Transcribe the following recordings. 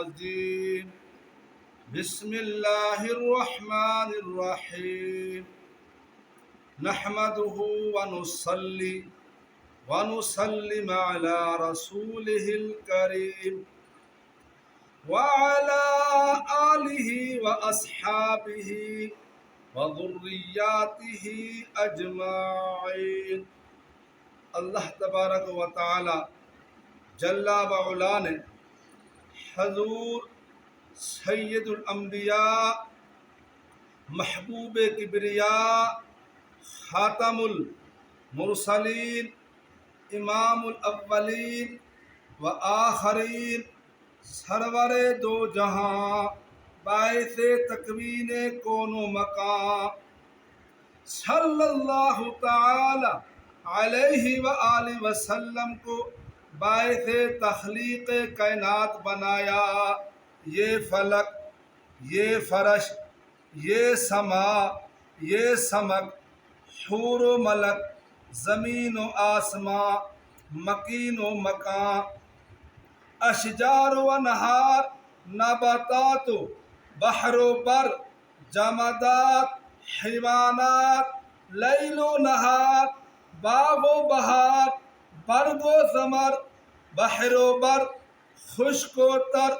الرجيم بسم الله الرحمن الرحيم نحمده ونصلي ونسلم على رسوله الكريم وعلى آله وأصحابه وذرياته أجمعين۔ اللہ تبارک و تعالی جل وعلا نے حضور سید الانبیاء محبوب کبریاء خاتم المرسلین امام الاولین و آخرین سرور دو جہاں باعث تکوین کون و مکان صلی اللہ تعالی علیہ وآلہ وسلم کو باعث تخلیق کائنات بنایا۔ یہ فلک، یہ فرش، یہ سما، یہ سمک، حور و ملک، زمین و آسمان، مکین و مکان، اشجار و نہار، نباتات و بحر و بر، جمادات، حیوانات، لیل و نہار، باغ و بہار، برگ و ثمر، بحر و بر، خشک و تر،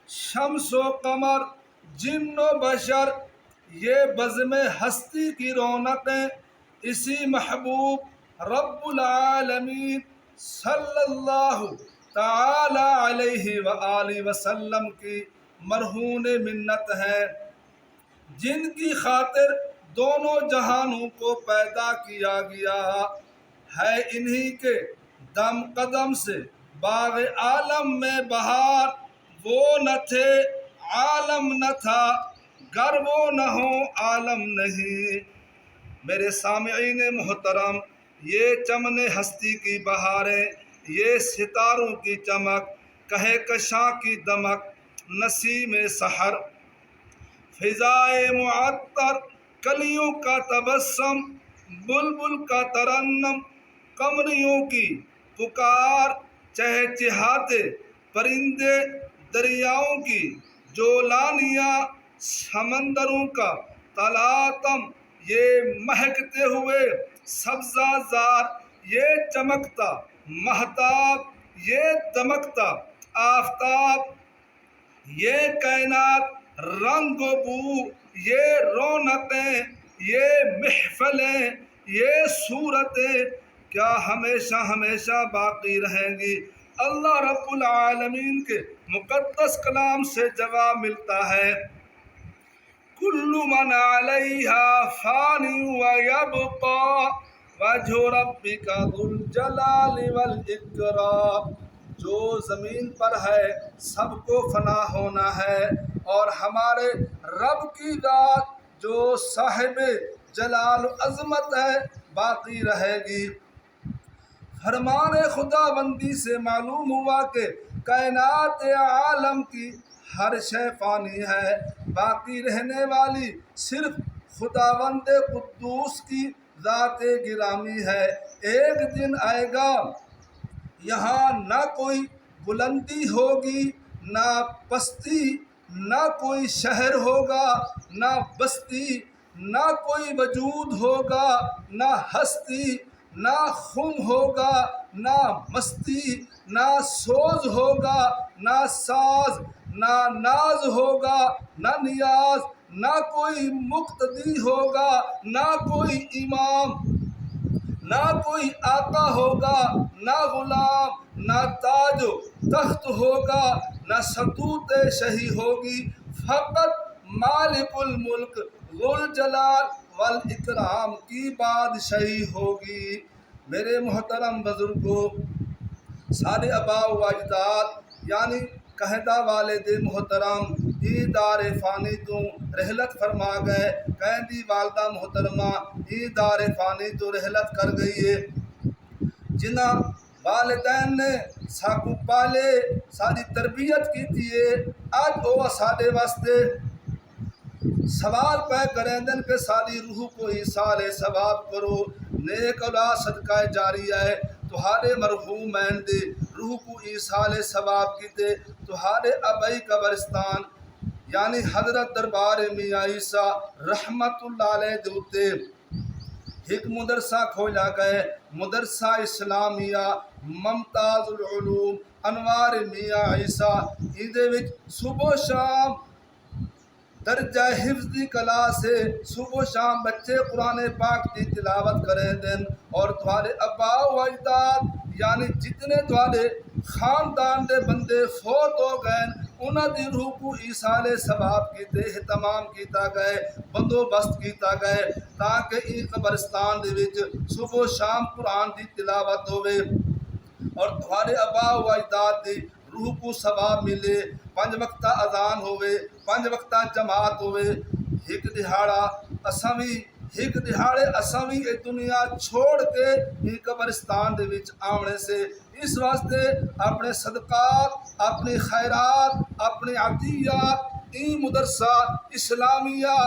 شمس و قمر، جن و بشر، یہ بزم ہستی کی رونقیں اسی محبوب رب العالمین صلی اللہ تعالی علیہ وآلہ وسلم کی مرہون منت ہے، جن کی خاطر دونوں جہانوں کو پیدا کیا گیا ہے۔ انہی کے دم قدم سے باغ عالم میں بہار، وہ نہ تھے عالم نہ تھا، گر وہ نہ ہو عالم نہیں۔ میرے سامعین محترم، یہ چمن ہستی کی بہاریں، یہ ستاروں کی چمک، کہکشاں کی دمک، نسیم سحر، فضائے معطر، کلیوں کا تبسم، بلبل کا ترنم، قمریوں کی پکار، چہچہاتے پرندے، دریاؤں کی جولانیاں، سمندروں کا تلاطم، یہ مہکتے ہوئے سبزہ زار، یہ چمکتا مہتاب، یہ دمکتا آفتاب، یہ کائنات، رنگ و بو، یہ رونقیں، یہ محفلیں، یہ صورتیں کیا ہمیشہ ہمیشہ باقی رہیں گی؟ اللہ رب العالمین کے مقدس کلام سے جواب ملتا ہے، کل من علیہا فان ویبقی وجہ ربک ذو الجلال والاکرام۔ جو زمین پر ہے سب کو فنا ہونا ہے، اور ہمارے رب کی ذات جو صاحب جلال و عظمت ہے باقی رہے گی۔ فرمان خدا بندی سے معلوم ہوا کہ کائنات عالم کی ہر شے فانی ہے، باقی رہنے والی صرف خداوند قدوس کی ذات گرامی ہے۔ ایک دن آئے گا یہاں نہ کوئی بلندی ہوگی نہ پستی، نہ کوئی شہر ہوگا نہ بستی، نہ کوئی وجود ہوگا نہ ہستی، نہ خم ہوگا نہ مستی، نہ سوز ہوگا نہ ساز، نہ ناز ہوگا نہ نیاز، نہ کوئی مقتدی ہوگا نہ کوئی امام، نہ کوئی آقا ہوگا نہ غلام، نہ تاج و تخت ہوگا نہ ستوت شہی ہوگی، فقط مالک الملک ذو الجلال والاکرام کی بادشاہی ہوگی۔ میرے محترم بزرگوں، سارے آباء و اجداد یعنی کہندہ والد محترم ای دار فانی تو رحلت فرما گئے، کہندی والدہ محترمہ ای دار فانی تو رحلت کر گئی ہے۔ جنہ والدین نے ساکو پالے، ساری تربیت کی تھی، آج وہ سارے واسطے سوال پہ کریں دن کہ ساری روح کو ایثار ثواب کرو، نیک اولاد صدقہ جاریہ ہے تہارے مرحومین دے روح کو ایصال ثواب کیتے تہاڈے ابئی قبرستان یعنی حضرت دربار میاں عیسیٰ رحمت اللہ علیہ دے اُتے ایک مدرسہ کھولا گئے، مدرسہ اسلامیہ ممتاز العلوم انوار میاں عیسیٰ، ایدے وچ صبح شام درجہ حفظ دی کلاس ہے، صبح شام بچے قرآن پاک دی تلاوت کریں دن، اور تھوڑے ابا و اجداد یعنی جتنے تھوڑے خاندان دے بندے فوت ہو گئے انہاں دی روح کو ایصال ثواب کیتے اہتمام کیتا گئے، بندوبست کیتا گئے تاکہ ای قبرستان دے وچ صبح شام قرآن دی تلاوت ہوئے اور تھوڑے ابا و اجداد دی روح کو ثواب ملے، 5 وقتہ اذان ہوئے، 5 وقتہ جماعت ہوئے۔ ایک دہاڑے اساں وی اے دنیا چھوڑ کے ای قبرستان دے وچ آونے سے اس واسطے اپنے صدقات، اپنی خیرات، اپنے عطیات ای مدرسہ اسلامیہ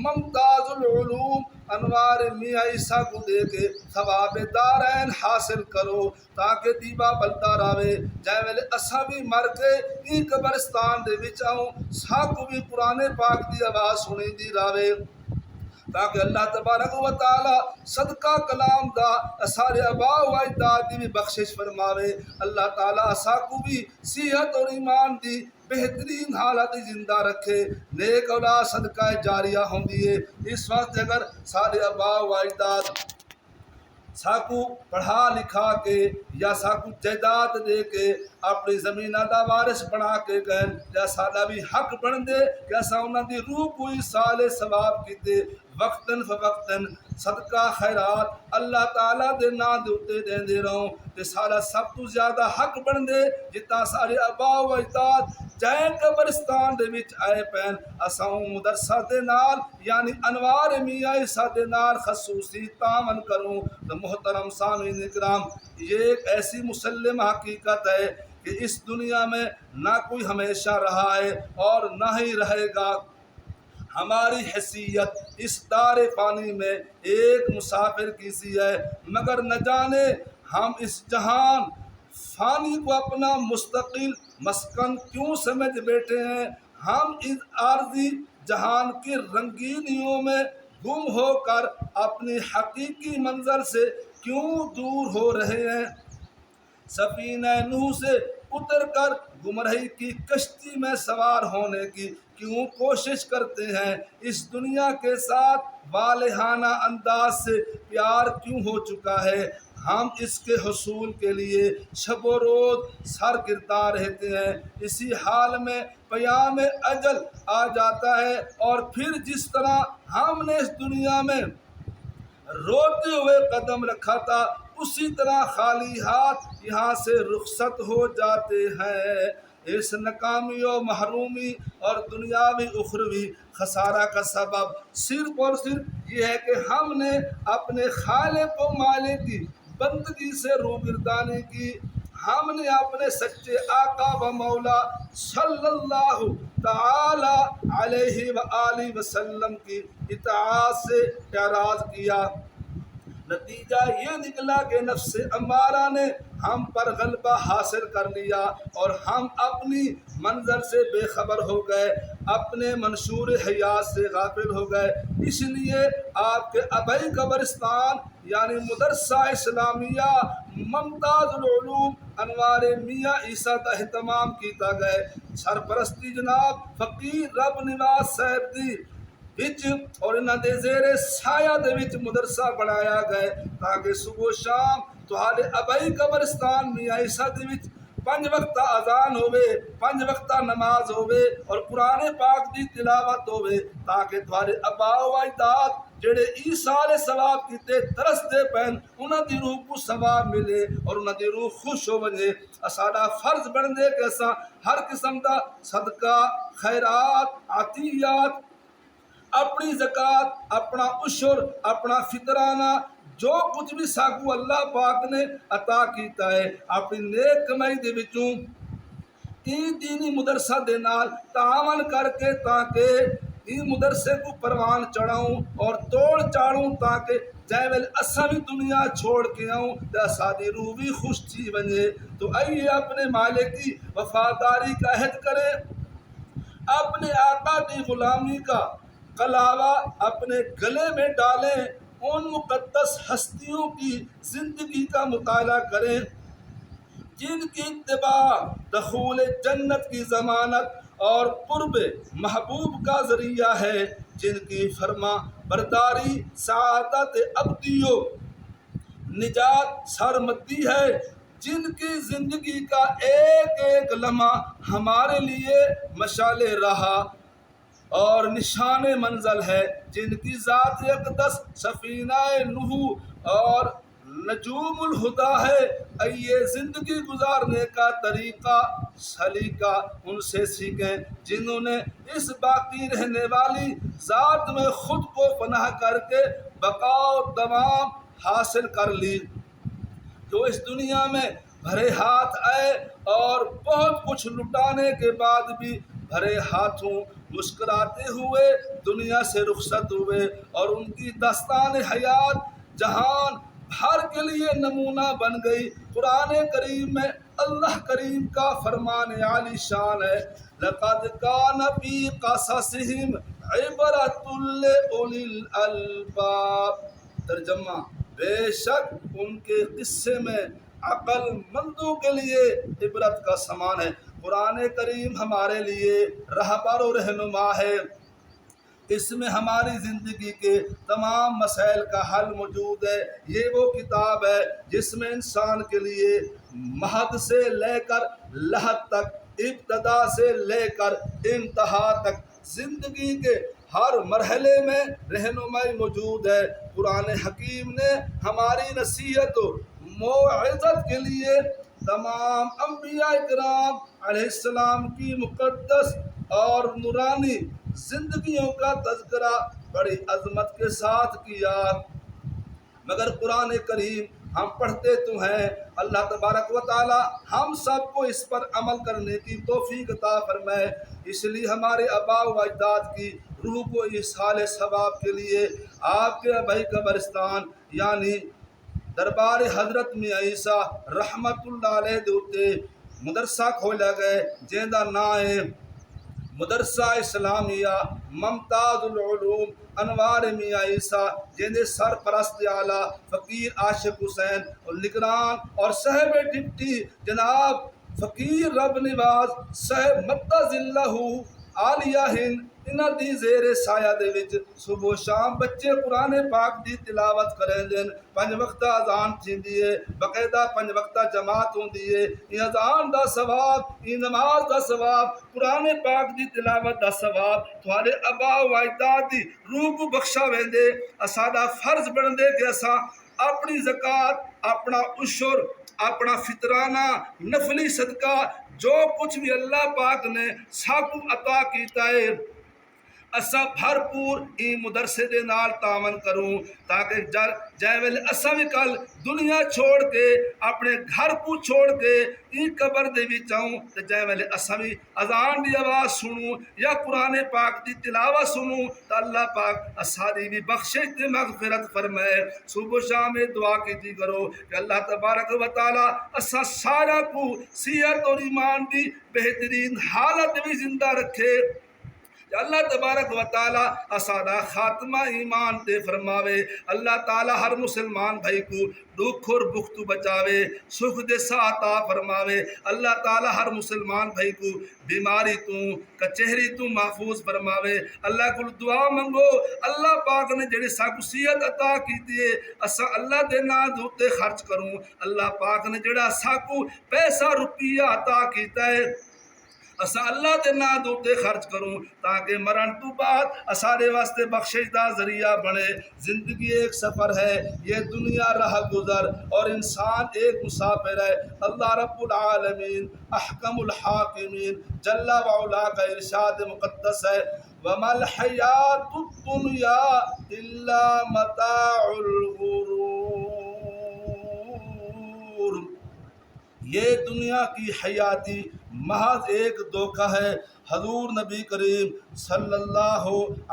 ممتاز العلوم انوار میاں عیسیٰ کو دے کے ثواب دارین حاصل کرو تاکہ دیبا بلتا راوے جائے ویلے اساں بھی مر کے ای قبرستان دے وچ آؤں ساکو بھی قرآن پاک دی آواز سنی دی راوے تاکہ اللہ تبارک و تعالی صدقہ کلام دا سارے آبا و اجداد دی بھی بخشش فرماوے۔ اللہ تعالی ساکو بھی صحت اور ایمان دی بہترین حالت زندہ رکھے، نیک اولاد صدقہ جاریہ ہوندی ہے۔ اس وقت اگر سارے آبا و اجداد ساکو پڑھا لکھا کے یا ساکو جائیداد دے کے اپنی زمینہ دا وارث بنا کے گئے یا ساڈا بھی حق بن دے کہ اساں انہاں دی روح کو ایصال ثواب کیتے وقتاً فوقتاً صدقہ خیرات اللہ تعالیٰ دے نام دے اُتے دیندے رہوں تے سارا سب تو زیادہ حق بن دے جتا سارے آبا و اجداد جائیں قبرستان دے وچ آئے پین اساں مدرسہ دے نال یعنی انوار میاں عیسیٰ دے نال خصوصی تعاون کروں۔ تو محترم سامعین اکرام یہ ایک ایسی مسلم حقیقت ہے کہ اس دنیا میں نہ کوئی ہمیشہ رہا ہے اور نہ ہی رہے گا۔ ہماری حیثیت اس دار فانی میں ایک مسافر کی سی ہے، مگر نہ جانے ہم اس جہان فانی کو اپنا مستقل مسکن کیوں سمجھ بیٹھے ہیں، ہم اس عارضی جہان کی رنگینیوں میں گم ہو کر اپنی حقیقی منزل سے کیوں دور ہو رہے ہیں۔ سفینہ نوح سے اتر کر گمراہی کی کشتی میں سوار ہونے کی کیوں کوشش کرتے ہیں، اس دنیا کے ساتھ والہانہ انداز سے پیار کیوں ہو چکا ہے، ہم اس کے حصول کے لیے شب و روز سرگرداں رہتے ہیں۔ اسی حال میں پیام اجل آ جاتا ہے اور پھر جس طرح ہم نے اس دنیا میں روتے ہوئے قدم رکھا تھا اسی طرح خالی ہاتھ یہاں سے رخصت ہو جاتے ہیں۔ اس ناکامی و محرومی اور دنیاوی اخروی خسارہ کا سبب صرف اور صرف یہ ہے کہ ہم نے اپنے خالق و مالک کی بندگی سے روگردانی کی، ہم نے اپنے سچے آقا و مولا صلی اللہ تعالی علیہ وآلہ وسلم کی اطاعت سے اعراض کیا۔ نتیجہ یہ نکلا کہ نفس امارہ نے ہم پر غلبہ حاصل کر لیا اور ہم اپنی منظر سے بے خبر ہو گئے، اپنے منشور حیات سے غافل ہو گئے۔ اس لیے آپ کے ابئی قبرستان یعنی مدرسہ اسلامیہ ممتاز العلوم انوار میاں عیسیٰ کا اہتمام کیتا گئے۔ سرپرستی جناب فقیر رب نواز صاحب دی وچ اور انہاں دے زیر سایہ دے وچ مدرسہ بنایا گئے تاکہ صبح شام تہاڈے ابئی قبرستان میاں عیسیٰ دے وچ 5 وقتہ اذان ہوئے، 5 وقتہ نماز ہوئے اور قرآن پاک دی تلاوت ہوئے تاکہ تہاڈے آبا و اجداد جڑے ایصال ثواب کیتے ترس دے پین انہاں دی روح کو ثواب ملے اور انہاں دی روح خوش ہو وجے۔ ساڈا فرض بن دے کہ اساں ہر قسم دا صدقہ خیرات عطیات اپنی زکوٰۃ اپنا عشر اپنا فطرانہ جو کچھ بھی ساکو اللہ پاک نے عطا کیتا ہے اپنی نیک کمائی دے وچوں دینی مدرسہ دے نال تعاون کر کے تاکہ مدرسے کو پروان چڑھاؤں اور توڑ چاڑوں تاکہ جائے ویل اساں بھی دنیا چھوڑ کے آؤں تو اساڈی روح بھی خوش تھی ونجے تو آئیے اپنے مالک کی وفاداری کا عہد کرے اپنے آقا کی غلامی کا کلاوہ اپنے گلے میں ڈالیں ان مقدس ہستیوں کی زندگی کا مطالعہ کریں جن کی اتباع دخول جنت کی ضمانت اور قرب محبوب کا ذریعہ ہے جن کی فرما برداری سعادت ابدی و نجات سرمدی ہے جن کی زندگی کا ایک ایک لمحہ ہمارے لیے مشعل راہ اور نشان منزل ہے جن کی ذات اقدس سفینہ نوح اور نجوم الہدا ہے آئیے زندگی گزارنے کا طریقہ سلیقہ ان سے سیکھیں جنہوں نے اس باقی رہنے والی ذات میں خود کو پناہ کر کے بقا و دوام حاصل کر لی جو اس دنیا میں بھرے ہاتھ آئے اور بہت کچھ لٹانے کے بعد بھی بھرے ہاتھوں مسکراتے ہوئے دنیا سے رخصت ہوئے اور ان کی داستان حیات جہان بھر کے لیے نمونہ بن گئی قرآن کریم میں اللہ کریم کا فرمان عالی شان ہے لقد کان فی قصصہم عبرۃ لأولی الالباب ترجمہ بے شک ان کے قصے میں عقل مندوں کے لیے عبرت کا سامان ہے قرآن کریم ہمارے لیے رہبر و رہنما ہے اس میں ہماری زندگی کے تمام مسائل کا حل موجود ہے یہ وہ کتاب ہے جس میں انسان کے لیے مہد سے لے کر لحد تک ابتدا سے لے کر انتہا تک زندگی کے ہر مرحلے میں رہنمائی موجود ہے قرآن حکیم نے ہماری نصیحت و موعظت کے لیے تمام انبیاء اکرام علیہ السلام کی مقدس اور نورانی زندگیوں کا تذکرہ بڑی عظمت کے ساتھ کیا مگر قرآن کریم ہم پڑھتے تو ہیں اللہ تبارک و تعالی ہم سب کو اس پر عمل کرنے کی توفیق عطا فرمائے اس لیے ہمارے آباء و اجداد کی روح کو ایصال ثواب کے لیے آپ کے ابائی قبرستان یعنی دربار حضرت میاں عیسیٰ رحمت اللہ علیہ دوتے مدرسہ کھولا گئے جیندہ نائے مدرسہ اسلامیہ ممتاز العلوم انوار میاں عیسیٰ جیندے سرپرست اعلیٰ فقیر عاشق حسین اور نگران اور صاحب ڈپٹی جناب فقیر رب نواز صاحب متز اللہ عالیہ ہند انہاں دی زیر سایہ دے وچ صبح و شام بچے قرآن پاک دی تلاوت کریں دن 5 وقت اذان تھیندی ہے باقاعدہ 5 وقت جماعت ہوندی ہے یہ اذان دا ثواب یہ نماز دا ثواب قرآن پاک دی تلاوت دا ثواب تھوڑے آباء و اجداد دی روح کو بخشا ویندے اساڈا فرض بندے کہ اساں اپنی زکوٰۃ اپنا عشر اپنا فطرانہ نفلی صدقہ جو کچھ بھی اللہ پاک نے ساکو عطا کیتا ہے اسا بھرپور ای مدرسے دے نال تعاون کروں تاکہ جائے ویلے اسا بھی کل دنیا چھوڑ کے اپنے گھر کو چھوڑ کے ای قبر دے بھی چاہوں تو جائے ویلے اسا بھی اذان دی آواز سنوں یا قرآن پاک دی تلاوت سنوں تو اللہ پاک اسا دی بھی بخشش تے مغفرت فرمائے صبح شام دعا کیتی کرو کہ اللہ تبارک و تعالی اسا سارا کو صحت اور ایمان دی بہترین حالت بھی زندہ رکھے اللہ تبارک و تعالی اساڈا خاتمہ ایمان تے فرماوے اللہ تعالی ہر مسلمان بھائی کو دکھ اور بخت بچاوے سکھ دے عطا فرماوے اللہ تعالی ہر مسلمان بھائی کو بیماری تو کچہری تو محفوظ فرماوے اللہ کو دعا منگو اللہ پاک نے جڑی صحت عطا کیتی ہے اسا اللہ دے نام دوتے خرچ کروں اللہ پاک نے جڑا ساکو پیسہ روپیہ عطا کیتا ہے اسا اللہ دے نام دوتے خرچ کروں تاکہ مرن تو بعد اسارے واسطے بخشش دا ذریعہ بنے زندگی ایک سفر ہے یہ دنیا راہ گزر اور انسان ایک مسافر ہے اللہ رب العالمین احکم الحاکمین جل وعلا کا ارشاد مقدس ہے وَمَا الْحَيَاةُ الدُّنْيَا إِلَّا مَتَاعُ الْغُرُورِ یہ دنیا کی حیاتی محض ایک دھوکہ ہے۔ حضور نبی کریم صلی اللہ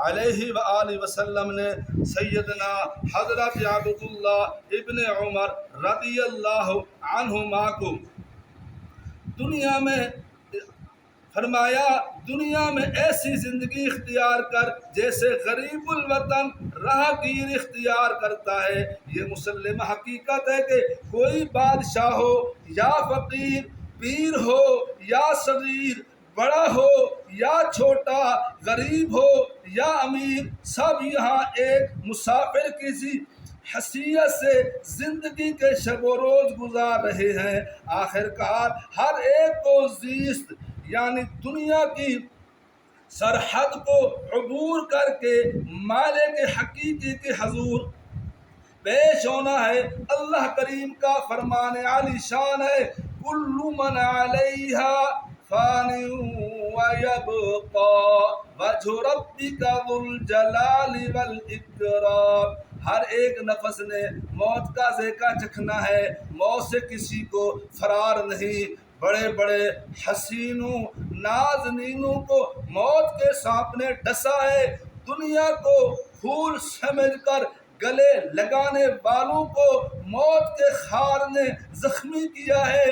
علیہ وآلہ وسلم نے سیدنا حضرت عبداللہ ابن عمر رضی اللہ عنہما کو دنیا میں فرمایا، دنیا میں ایسی زندگی اختیار کر جیسے غریب الوطن راہگیر اختیار کرتا ہے۔ یہ مسلم حقیقت ہے کہ کوئی بادشاہ ہو یا فقیر، پیر ہو یا صغیر، بڑا ہو یا چھوٹا، غریب ہو یا امیر، سب یہاں ایک مسافر کسی حیثیت سے زندگی کے شب و روز گزار رہے ہیں۔ آخرکار ہر ایک کو زیست یعنی دنیا کی سرحد کو عبور کر کے مالک حقیقی کے حضور پیش ہونا ہے۔ اللہ کریم کا فرمان عالی شان ہے، کل من علیہا فان ویبقا وجہ ربک ذو الجلال والاکرام۔ ہر ایک نفس نے موت کا ذائقہ چکھنا ہے، موت سے کسی کو فرار نہیں۔ بڑے بڑے حسینوں نازنینوں کو موت کے سانپ نے ڈسا ہے، دنیا کو پھول سمجھ کر گلے لگانے والوں کو موت کے خار نے زخمی کیا ہے۔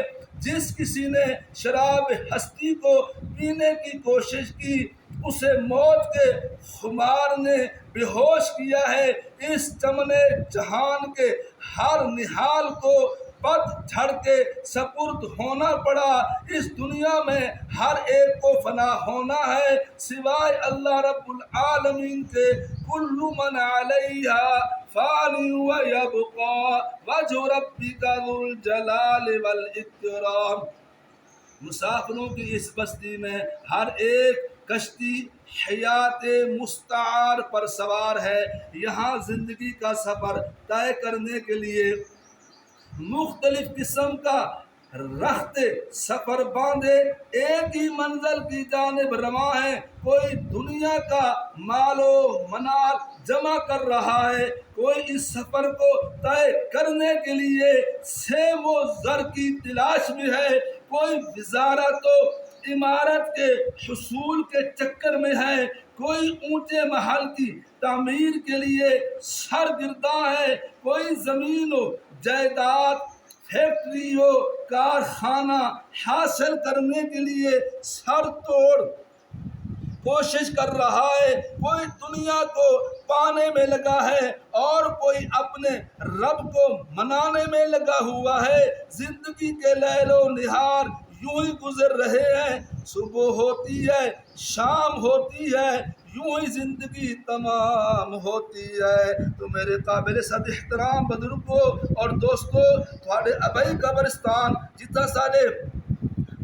جس کسی نے شراب ہستی کو پینے کی کوشش کی، اسے موت کے خمار نے بے ہوش کیا ہے۔ اس چمنے جہان کے ہر نہال کو پت جھڑ کے سپرد ہونا پڑا۔ اس دنیا میں ہر ایک کو فنا ہونا ہے سوائے اللہ رب العالمین کے۔ کل من علیہا فان ویبقا وجہ ربک ذو الجلال والاکرام۔ مسافروں کی اس بستی میں ہر ایک کشتی حیات مستعار پر سوار ہے۔ یہاں زندگی کا سفر طے کرنے کے لیے مختلف قسم کا رخت سفر باندھے ایک ہی منزل کی جانب رواں ہے۔ کوئی دنیا کا مال و منال جمع کر رہا ہے، کوئی اس سفر کو طے کرنے کے لیے سیم و زر کی تلاش میں ہے، کوئی وزارت و عمارت کے حصول کے چکر میں ہے، کوئی اونچے محل کی تعمیر کے لیے سرگرداں ہے، کوئی زمین و جائیداد، فیکٹری و کارخانہ حاصل کرنے کے لیے سر توڑ کوشش کر رہا ہے، کوئی دنیا کو پانے میں لگا ہے اور کوئی اپنے رب کو منانے میں لگا ہوا ہے۔ زندگی کے لیل و نہار یوں ہی گزر رہے ہیں، صبح ہوتی ہے، شام ہوتی ہے، یوں ہی زندگی تمام ہوتی ہے۔ تو میرے قابل صد احترام بزرگوں اور دوستوں، تھوڑے ابائی قبرستان جتنا سارے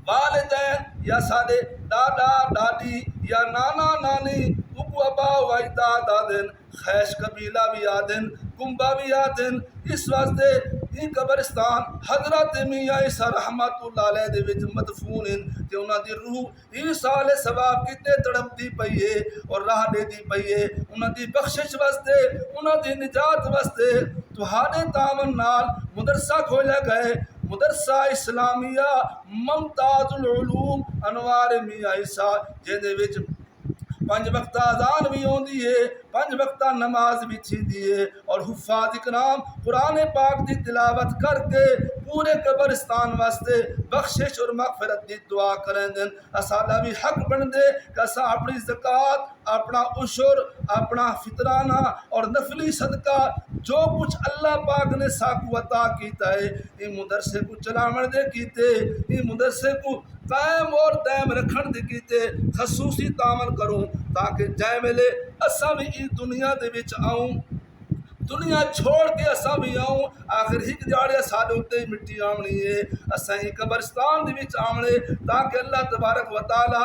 والدین یا سارے دادا دادی یا نانا نانی ابو ابا و اجداد آدن، خیش قبیلہ بھی آدن، کنبہ بھی آدن۔ اس واسطے یہ قبرستان حضرت میاں عیسیٰ رحمت اللہ علیہ دے وچ مدفون ہیں کہ انہاں دی روح عیسیٰ علیہ ثواب کتے تڑپتی پئی ہے اور راہ دے دی پئی ہے، انہاں دی بخشش واسطے، انہاں دی نجات واسطے تہاڈے تعاون نال مدرسہ کھولیا گئے، مدرسہ اسلامیہ ممتاز العلوم انوار میاں عیسیٰ، جے دے وچ 5 وقت اذان بھی ہوندی ہے، 5 وقت نماز بھی تھیندی ہے، اور حفاظ اکرام قرآن پاک دی تلاوت کر کے پورے قبرستان واسطے بخشش اور مغفرت دی دعا کریں دن۔ اسادا بھی حق بن دے کہ اسا اپنی زکوٰۃ، اپنا عشر، اپنا فطرانہ اور نفلی صدقہ جو کچھ اللہ پاک نے ساکو عطا کیتا ہے، یہ مدرسے کو چلاون دے کیتے، یہ مدرسے کو قائم اور دائم رکھن دے کیتے خصوصی تعاون کروں تاکہ جائے ملے اسا بھی اس دنیا دے وچ آؤں، دنیا چھوڑ کے اسا بھی آؤں، آخر ہی جاڑے ساڈے اُتے مٹی آمنی ہے، اسا ہی قبرستان دے وچ آمنے تاکہ اللہ تبارک و تعالی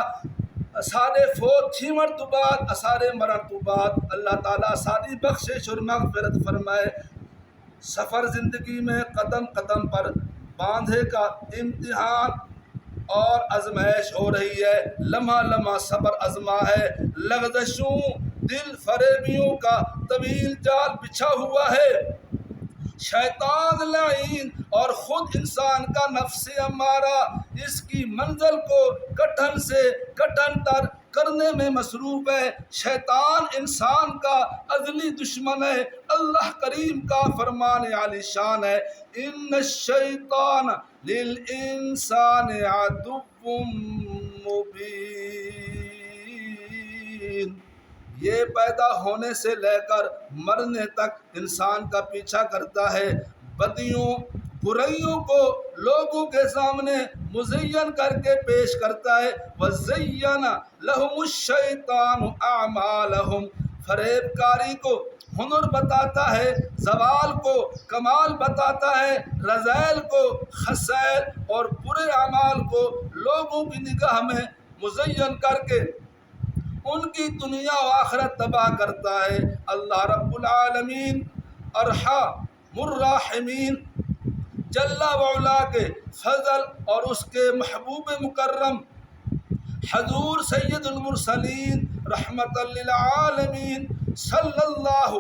ساڈے فوت تھیون تو بعد، ساڈے مرن تو بعد اللہ تعالیٰ ساری بخشش اور مغفرت فرمائے۔ سفر زندگی میں قدم قدم پر باندھے کا امتحان اور آزمائش ہو رہی ہے، لمحہ لمحہ صبر آزما ہے، لغزشوں دل فریبیوں کا طویل جال بچھا ہوا ہے، شیطان لعین اور خود انسان کا نفس امارہ اس کی منزل کو کٹھن سے کٹھن تر کرنے میں مصروف ہے۔ شیطان انسان کا ازلی دشمن ہے۔ اللہ کریم کا فرمان عالی شان ہے، ان الشیطان للانسان عدو مبین۔ یہ پیدا ہونے سے لے کر مرنے تک انسان کا پیچھا کرتا ہے، بدیوں برائیوں کو لوگوں کے سامنے مزین کر کے پیش کرتا ہے۔ وَزَيَّنَ لَهُمُ الشَّيْطَانُ أَعْمَالَهُمْ، فریب کاری کو ہنر بتاتا ہے، زوال کو کمال بتاتا ہے، رذیل کو خسائل اور برے اعمال کو لوگوں کی نگاہ میں مزین کر کے ان کی دنیا و آخرت تباہ کرتا ہے۔ اللہ رب العالمین ارحم الراحمین جل وعلا کے فضل اور اس کے محبوب مکرم حضور سید المرسلین رحمت للعالمین صلی اللہ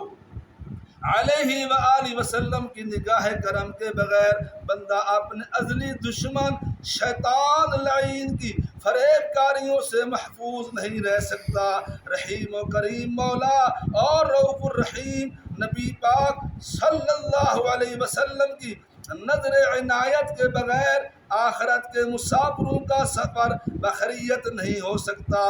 علیہ وآلہ وسلم کی نگاہ کرم کے بغیر بندہ اپنے ازلی دشمن شیطان لعین کی فریب کاریوں سے محفوظ نہیں رہ سکتا۔ رحیم و کریم مولا اور رؤوف الرحیم نبی پاک صلی اللہ علیہ وسلم کی نظر عنایت کے بغیر آخرت کے مسافروں کا سفر بخیریت نہیں ہو سکتا۔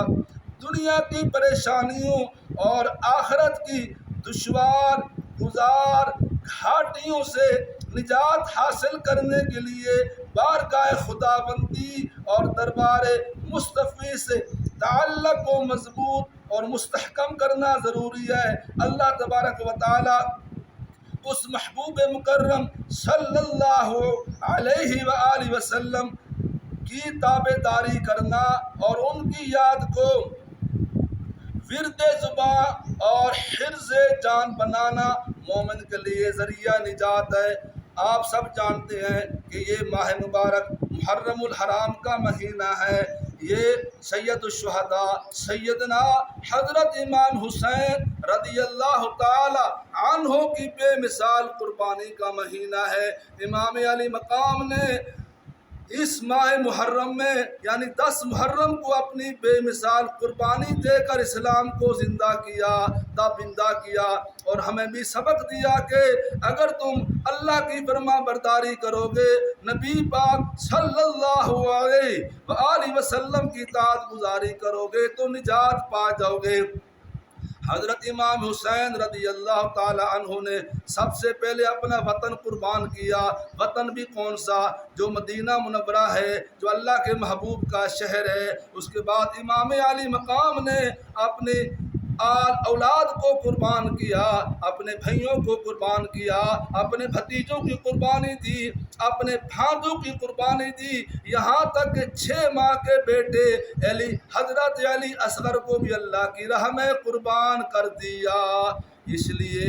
دنیا کی پریشانیوں اور آخرت کی دشوار گزار گھاٹیوں سے نجات حاصل کرنے کے لیے بارگاہ خدا بندی اور دربار مصطفی سے تعلق کو مضبوط اور مستحکم کرنا ضروری ہے۔ اللہ تبارک و تعالی اس محبوب مکرم صلی اللہ علیہ وآلہ وسلم کی تابع داری کرنا اور ان کی یاد کو ورد زبان اور حرز جان بنانا مومن کے لیے ذریعہ نجات ہے۔ آپ سب جانتے ہیں کہ یہ ماہ مبارک محرم الحرام کا مہینہ ہے۔ یہ سید الشہداء سیدنا حضرت امام حسین رضی اللہ تعالی عنہ کی بے مثال قربانی کا مہینہ ہے۔ امام علی مقام نے اس ماہ محرم میں یعنی 10 محرم کو اپنی بے مثال قربانی دے کر اسلام کو زندہ کیا، تابندہ کیا اور ہمیں بھی سبق دیا کہ اگر تم اللہ کی فرما برداری کرو گے، نبی پاک صلی اللہ علیہ وآلہ وسلم کی اطاعت گزاری کرو گے تو نجات پا جاؤ گے۔ حضرت امام حسین رضی اللہ تعالی عنہ نے سب سے پہلے اپنا وطن قربان کیا۔ وطن بھی کون سا؟ جو مدینہ منورہ ہے، جو اللہ کے محبوب کا شہر ہے۔ اس کے بعد امام علی مقام نے اپنے اولاد کو قربان کیا، اپنے بھائیوں کو قربان کیا، اپنے بھتیجوں کی قربانی دی، اپنے بھانجوں کی قربانی دی، یہاں تک کہ 6 ماہ کے بیٹے حضرت علی اصغر کو بھی اللہ کی راہ میں قربان کر دیا۔ اس لیے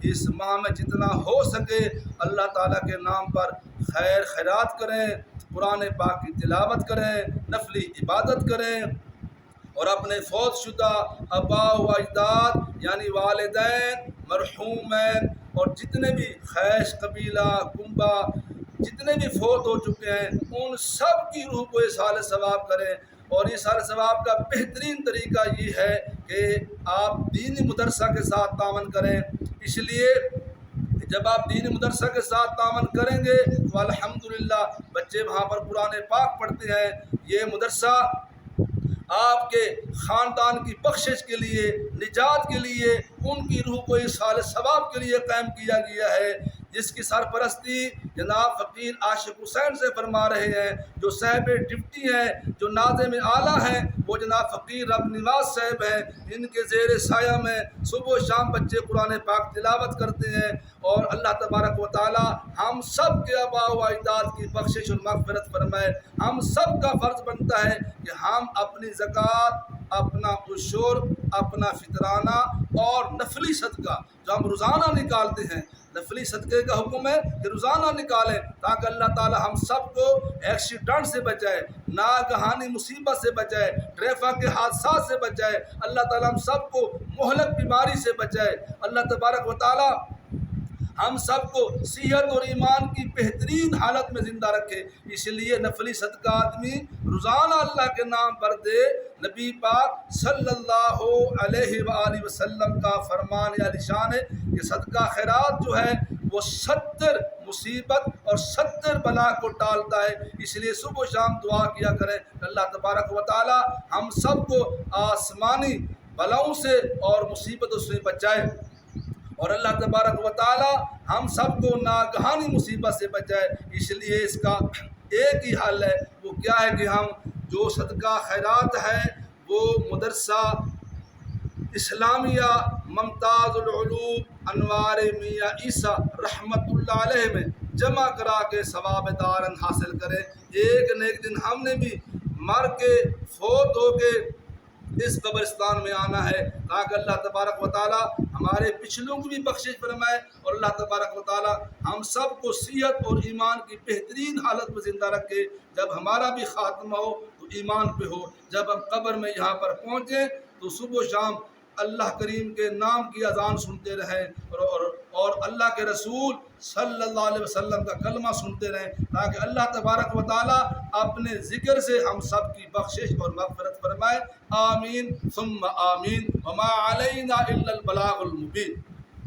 اس ماہ میں جتنا ہو سکے اللہ تعالیٰ کے نام پر خیر خیرات کریں، قرآن پاک کی تلاوت کریں، نفلی عبادت کریں اور اپنے فوت شدہ آباء و اجداد یعنی والدین، مرحومین اور جتنے بھی خیش قبیلہ کنبہ جتنے بھی فوت ہو چکے ہیں ان سب کی روح کو اصحال ثواب کریں۔ اور اصحال ثواب کا بہترین طریقہ یہ ہے کہ آپ دینی مدرسہ کے ساتھ تعاون کریں۔ اس لیے جب آپ دینی مدرسہ کے ساتھ تعاون کریں گے تو الحمدللہ بچے وہاں پر قرآن پاک پڑھتے ہیں۔ یہ مدرسہ آپ کے خاندان کی بخشش کے لیے، نجات کے لیے، ان کی روح کو اصحال ثواب کے لیے قائم کیا گیا ہے، جس کی سرپرستی جناب فقیر عاشق حسین سے فرما رہے ہیں۔ جو صاحب ڈپٹی ہیں، جو ناظم اعلیٰ ہیں، وہ جناب فقیر رب نواز صاحب ہیں۔ ان کے زیر سایہ میں صبح و شام بچے قرآن پاک تلاوت کرتے ہیں اور اللہ تبارک و تعالی ہم سب کے آباء و اجداد کی بخشش اور مغفرت فرمائے۔ ہم سب کا فرض بنتا ہے کہ ہم اپنی زکوٰۃ، اپنا عشور، اپنا فطرانہ اور نفلی صدقہ جو ہم روزانہ نکالتے ہیں، نفلی صدقے کا حکم ہے کہ روزانہ نکالیں تاکہ اللہ تعالی ہم سب کو ایکسیڈنٹ سے بچائے، ناگہانی مصیبت سے بچائے، ٹریفک کے حادثات سے بچائے، اللہ تعالی ہم سب کو مہلک بیماری سے بچائے۔ اللہ تبارک و تعالی ہم سب کو صحت اور ایمان کی بہترین حالت میں زندہ رکھے۔ اس لیے نفلی صدقہ آدمی روزانہ اللہ کے نام پر دے۔ نبی پاک صلی اللہ علیہ وآلہ وسلم کا فرمان عالی شان ہے کہ صدقہ خیرات جو ہے وہ 70 مصیبت اور 70 بلا کو ٹالتا ہے۔ اس لیے صبح و شام دعا کیا کریں کہ اللہ تبارک و تعالی ہم سب کو آسمانی بلاؤں سے اور مصیبتوں سے بچائے، اور اللہ تبارک و تعالی ہم سب کو ناگہانی مصیبت سے بچائے۔ اس لیے اس کا ایک ہی حل ہے، وہ کیا ہے کہ ہم جو صدقہ خیرات ہے وہ مدرسہ اسلامیہ ممتاز العلوم انوار میاں عیسیٰ رحمۃ اللہ علیہ میں جمع کرا کے ثواب دارن حاصل کریں۔ ایک نہ ایک دن ہم نے بھی مر کے فوت ہو کے اس قبرستان میں آنا ہے، تاکہ اللہ تبارک و تعالی ہمارے پچھلوں کو بھی بخشش فرمائے، اور اللہ تبارک و تعالی ہم سب کو صحت اور ایمان کی بہترین حالت میں زندہ رکھے۔ جب ہمارا بھی خاتمہ ہو تو ایمان پہ ہو، جب ہم قبر میں یہاں پر پہنچیں تو صبح و شام اللہ کریم کے نام کی اذان سنتے رہیں، اور اللہ کے رسول صلی اللہ علیہ وسلم کا کلمہ سنتے رہیں، تاکہ اللہ تبارک و تعالی اپنے ذکر سے ہم سب کی بخشش اور مغفرت فرمائے۔ آمین ثم آمین، وما علینا الا البلاغ المبین۔